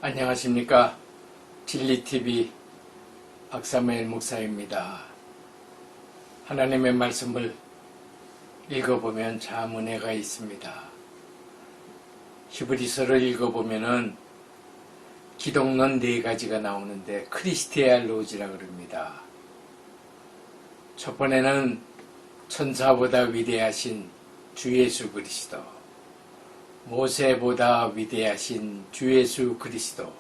안녕하십니까. 진리TV 박사무엘 목사입니다. 하나님의 말씀을 읽어보면 참 은혜가 있습니다. 히브리서를 읽어보면은 기독론 4가지가 나오는데 크리스티알로지라 그럽니다. 첫 번에는 천사보다 위대하신 주 예수 그리스도, 모세보다 위대하신 주 예수 그리스도,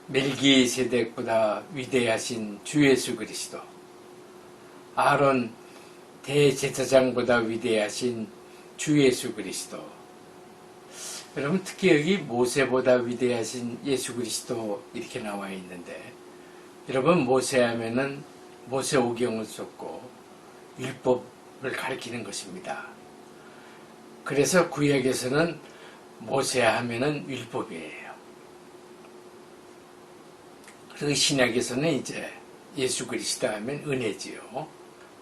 멜기세덱보다 위대하신 주 예수 그리스도, 아론 대제사장보다 위대하신 주 예수 그리스도. 여러분, 특히 여기 모세보다 위대하신 예수 그리스도 이렇게 나와 있는데, 여러분, 모세 하면은 모세오경을 썼고 율법을 가리키는 것입니다. 그래서 구약에서는 모세 하면은 율법이에요. 그리고 신약에서는 이제 예수 그리스도 하면 은혜지요.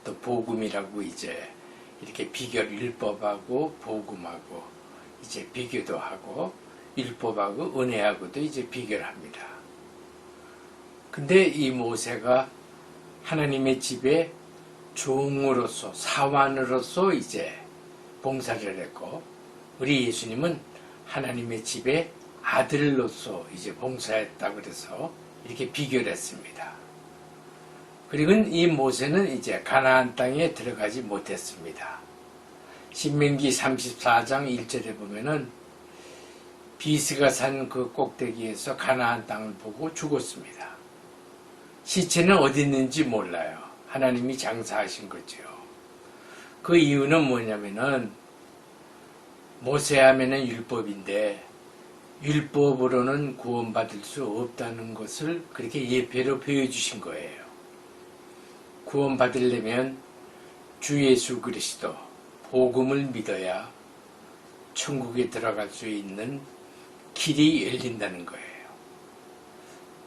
또 복음이라고 이제 이렇게 비교, 율법하고 복음하고 이제 비교도 하고 율법하고 은혜하고도 이제 비교를 합니다. 근데 이 모세가 하나님의 집에 종으로서, 사환으로서 이제 봉사를 했고, 우리 예수님은 하나님의 집에 아들로서 이제 봉사했다고 그래서 이렇게 비교를 했습니다. 그리고 이 모세는 이제 가나안 땅에 들어가지 못했습니다. 신명기 34장 1절에 보면은 비스가 산 그 꼭대기에서 가나안 땅을 보고 죽었습니다. 시체는 어디 있는지 몰라요. 하나님이 장사하신 거죠. 그 이유는 뭐냐면은 모세 하면은 율법인데 율법으로는 구원받을 수 없다는 것을 그렇게 예표로 보여주신 거예요. 구원받으려면 주 예수 그리스도 복음을 믿어야 천국에 들어갈 수 있는 길이 열린다는 거예요.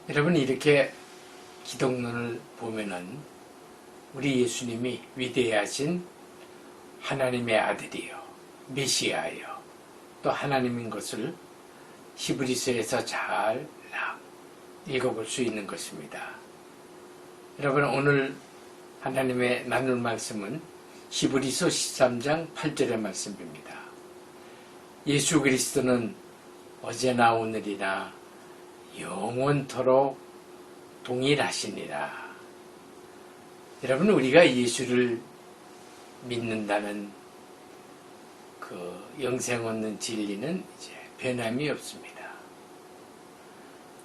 여러분, 이렇게 기독론을 보면은 우리 예수님이 위대하신 하나님의 아들이요, 메시아요, 또 하나님인 것을 히브리서에서 잘 읽어볼 수 있는 것입니다. 여러분, 오늘 하나님의 나눌 말씀은 히브리서 13장 8절의 말씀입니다. 예수 그리스도는 어제나 오늘이나 영원토록 동일하시니라. 여러분, 우리가 예수를 믿는다는 그 영생 얻는 진리는 이제 변함이 없습니다.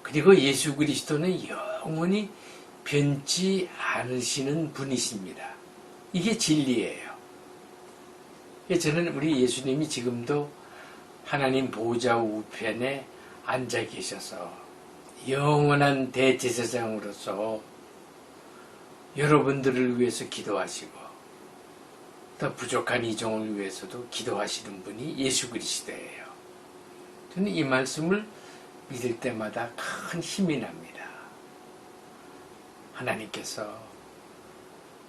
그리고 예수 그리스도는 영원히 변치 않으시는 분이십니다. 이게 진리예요. 저는 우리 예수님이 지금도 하나님 보좌 우편에 앉아 계셔서 영원한 대제사장으로서 여러분들을 위해서 기도하시고 더 부족한 이종을 위해서도 기도하시는 분이 예수 그리스도예요. 저는 이 말씀을 믿을 때마다 큰 힘이 납니다. 하나님께서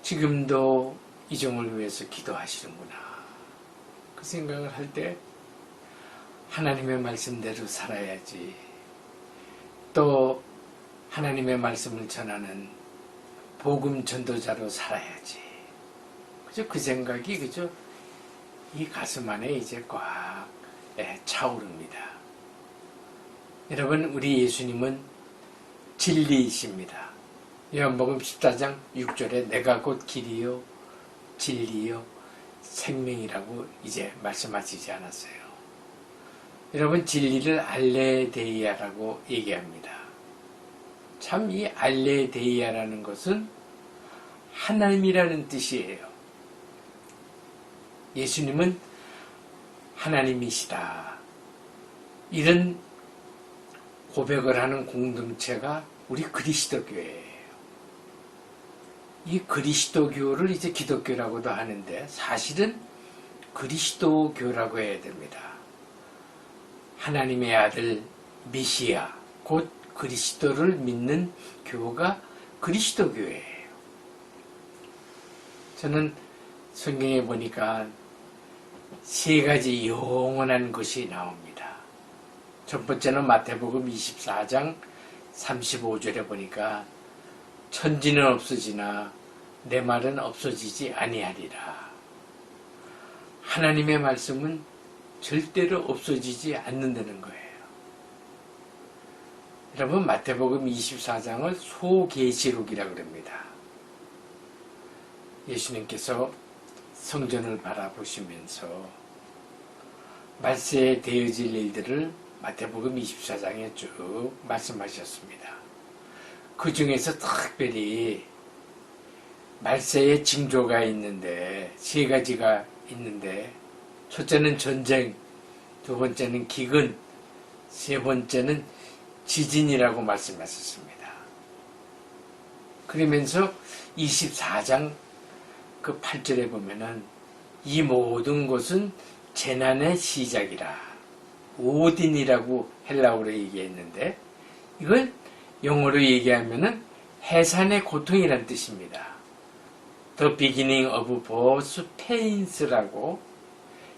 지금도 이종을 위해서 기도하시는구나. 그 생각을 할 때 하나님의 말씀대로 살아야지. 또 하나님의 말씀을 전하는 복음 전도자로 살아야지. 그죠? 그 생각이, 그죠? 이 가슴 안에 이제 꽉 차오릅니다. 여러분, 우리 예수님은 진리이십니다. 요한복음 14장 6절에 내가 곧 길이요, 진리요, 생명이라고 이제 말씀하시지 않았어요. 여러분, 진리를 알레데이아라고 얘기합니다. 참 이 알레데이아라는 것은 하나님이라는 뜻이에요. 예수님은 하나님이시다. 이런 고백을 하는 공동체가 우리 그리스도교회예요. 이 그리스도교를 이제 기독교라고도 하는데 사실은 그리스도교라고 해야 됩니다. 하나님의 아들 메시아, 곧 그리스도를 믿는 교가 그리스도교회예요. 저는 성경에 보니까 3가지 영원한 것이 나옵니다. 첫 번째는 마태복음 24장 35절에 보니까 천지는 없어지나 내 말은 없어지지 아니하리라. 하나님의 말씀은 절대로 없어지지 않는다는 거예요. 여러분, 마태복음 24장을 소계시록이라고 그럽니다. 예수님께서 성전을 바라보시면서 말세에 되어질 일들을 마태복음 24장에 쭉 말씀하셨습니다. 그 중에서 특별히 말세에 징조가 있는데 세 가지가 있는데, 첫째는 전쟁, 두 번째는 기근, 세 번째는 지진이라고 말씀하셨습니다. 그러면서 24장 그 8절에 보면은 이 모든 것은 재난의 시작이라, 오딘이라고 헬라어로 얘기했는데, 이걸 영어로 얘기하면은 해산의 고통이라는 뜻입니다. The beginning of both pains라고.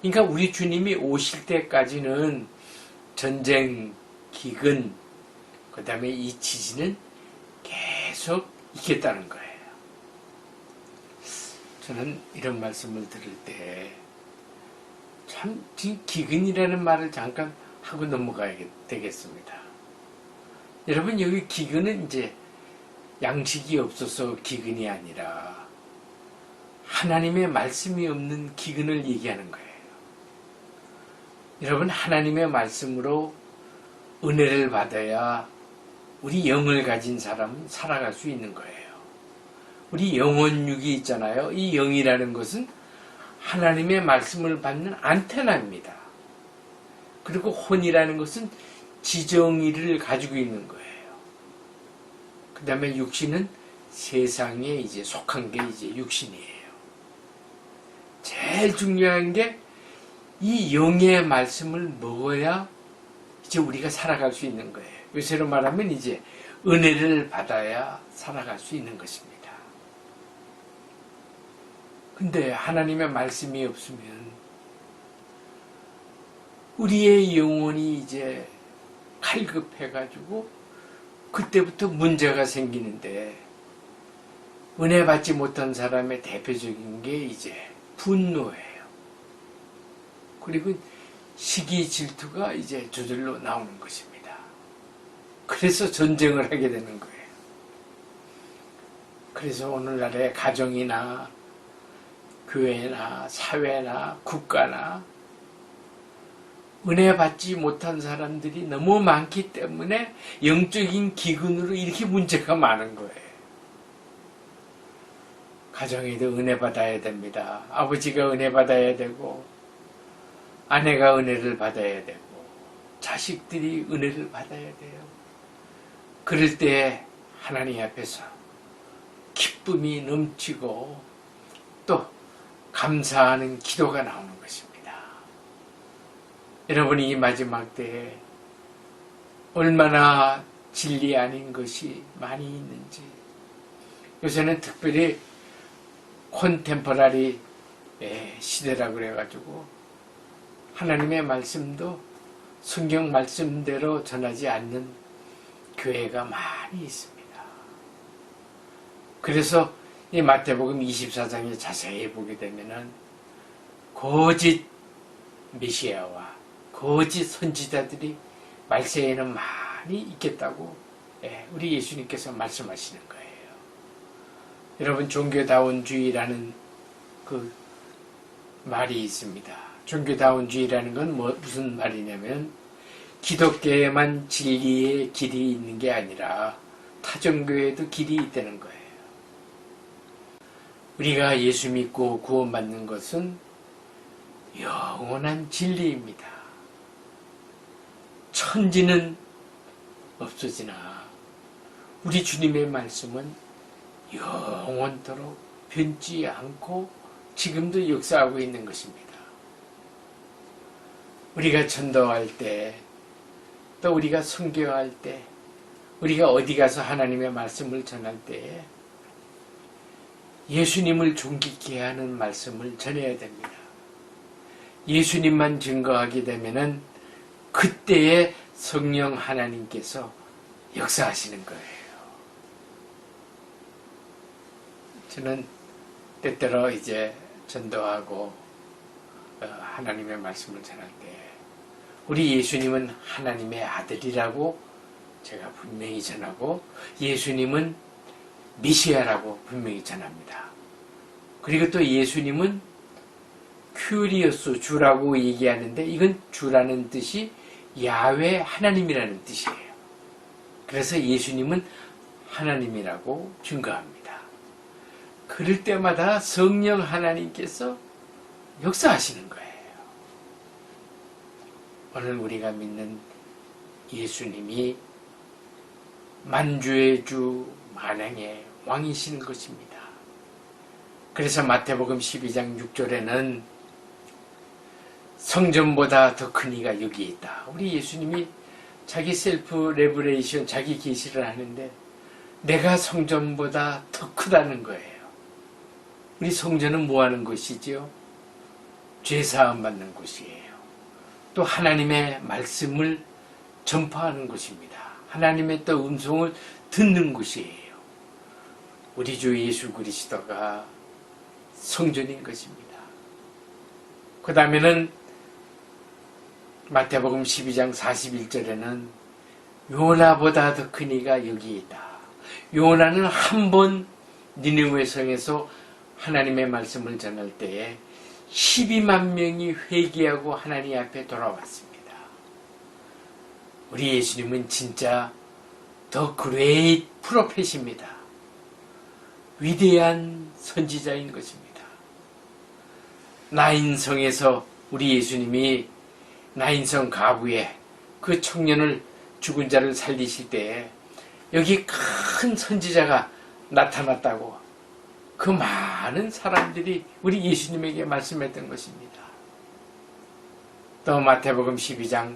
그러니까 우리 주님이 오실 때까지는 전쟁, 기근, 그 다음에 이 지진은 계속 있겠다는 거예요. 저는 이런 말씀을 들을 때 참 기근이라는 말을 잠깐 하고 넘어가야 되겠습니다. 여러분, 여기 기근은 이제 양식이 없어서 기근이 아니라 하나님의 말씀이 없는 기근을 얘기하는 거예요. 여러분, 하나님의 말씀으로 은혜를 받아야 우리 영을 가진 사람은 살아갈 수 있는 거예요. 우리 영혼육이 있잖아요. 이 영이라는 것은 하나님의 말씀을 받는 안테나입니다. 그리고 혼이라는 것은 지정의를 가지고 있는 거예요. 그 다음에 육신은 세상에 이제 속한 게 이제 육신이에요. 제일 중요한 게 이 영의 말씀을 먹어야 이제 우리가 살아갈 수 있는 거예요. 요새로 말하면 이제 은혜를 받아야 살아갈 수 있는 것입니다. 근데 하나님의 말씀이 없으면 우리의 영혼이 이제 갈급해가지고 그때부터 문제가 생기는데, 은혜 받지 못한 사람의 대표적인 게 이제 분노예요. 그리고 시기 질투가 이제 저절로 나오는 것입니다. 그래서 전쟁을 하게 되는 거예요. 그래서 오늘날의 가정이나 교회나 사회나 국가나 은혜 받지 못한 사람들이 너무 많기 때문에 영적인 기근으로 이렇게 문제가 많은 거예요. 가정에도 은혜 받아야 됩니다. 아버지가 은혜 받아야 되고, 아내가 은혜를 받아야 되고, 자식들이 은혜를 받아야 돼요. 그럴 때 하나님 앞에서 기쁨이 넘치고 또 감사하는 기도가 나오는 것입니다. 여러분이 이 마지막 때에 얼마나 진리 아닌 것이 많이 있는지, 요새는 특별히 콘템퍼러리 시대라고 그래가지고 하나님의 말씀도 성경 말씀대로 전하지 않는 교회가 많이 있습니다. 그래서 이 마태복음 24장에 자세히 보게 되면은 거짓 메시아와 거짓 선지자들이 말세에는 많이 있겠다고 우리 예수님께서 말씀하시는 거예요. 여러분, 종교다운주의라는 그 말이 있습니다. 종교다운주의라는 건 무슨 말이냐면, 기독교에만 진리의 길이 있는 게 아니라 타종교에도 길이 있다는 거예요. 우리가 예수 믿고 구원받는 것은 영원한 진리입니다. 천지는 없어지나 우리 주님의 말씀은 영원토록 변치 않고 지금도 역사하고 있는 것입니다. 우리가 전도할 때, 또 우리가 선교할 때, 우리가 어디 가서 하나님의 말씀을 전할 때 예수님을 존귀케 하는 말씀을 전해야 됩니다. 예수님만 증거하게 되면은 그때에 성령 하나님께서 역사하시는 거예요. 저는 때때로 이제 전도하고 하나님의 말씀을 전할 때 우리 예수님은 하나님의 아들이라고 제가 분명히 전하고 예수님은 메시아라고 분명히 전합니다. 그리고 또 예수님은 큐리오스, 주라고 얘기하는데 이건 주라는 뜻이 야훼 하나님이라는 뜻이에요. 그래서 예수님은 하나님이라고 증거합니다. 그럴 때마다 성령 하나님께서 역사하시는 거예요. 오늘 우리가 믿는 예수님이 만주의 주, 만왕의 왕이시는 것입니다. 그래서 마태복음 12장 6절에는 성전보다 더 큰 이가 여기 있다. 우리 예수님이 자기 셀프 레브레이션, 자기 계시를 하는데 내가 성전보다 더 크다는 거예요. 우리 성전은 뭐 하는 곳이지요? 죄사함 받는 곳이에요. 또 하나님의 말씀을 전파하는 곳입니다. 하나님의 또 음성을 듣는 곳이에요. 우리 주 예수 그리스도가 성전인 것입니다. 그 다음에는 마태복음 12장 41절에는 요나보다 더 큰 이가 여기 있다. 요나는 한 번 니느웨 성에서 하나님의 말씀을 전할 때에 12만 명이 회개하고 하나님 앞에 돌아왔습니다. 우리 예수님은 진짜 더 그레이트 프로펫입니다. 위대한 선지자인 것입니다. 나인성에서 우리 예수님이 나인성 가부에 그 청년을 죽은 자를 살리실 때에 여기 큰 선지자가 나타났다고 그 많은 사람들이 우리 예수님에게 말씀했던 것입니다. 또 마태복음 12장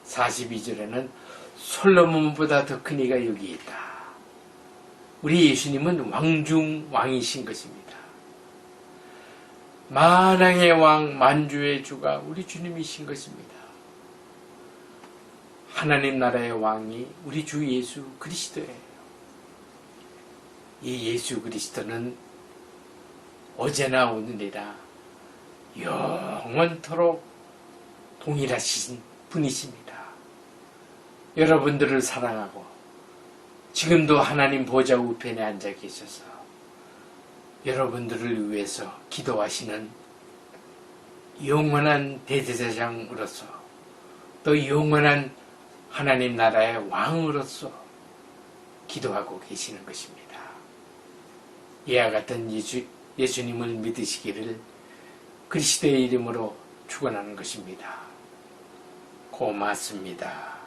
42절에는 솔로몬보다 더 큰 이가 여기 있다. 우리 예수님은 왕중 왕이신 것입니다. 만왕의 왕, 만주의 주가 우리 주님이신 것입니다. 하나님 나라의 왕이 우리 주 예수 그리스도예요. 이 예수 그리스도는 어제나 오늘이라 영원토록 동일하신 분이십니다. 여러분들을 사랑하고 지금도 하나님 보좌 우편에 앉아 계셔서 여러분들을 위해서 기도하시는 영원한 대제사장으로서 또 영원한 하나님 나라의 왕으로서 기도하고 계시는 것입니다. 이와 같은 예수님을 믿으시기를 그리스도의 이름으로 축원하는 것입니다. 고맙습니다.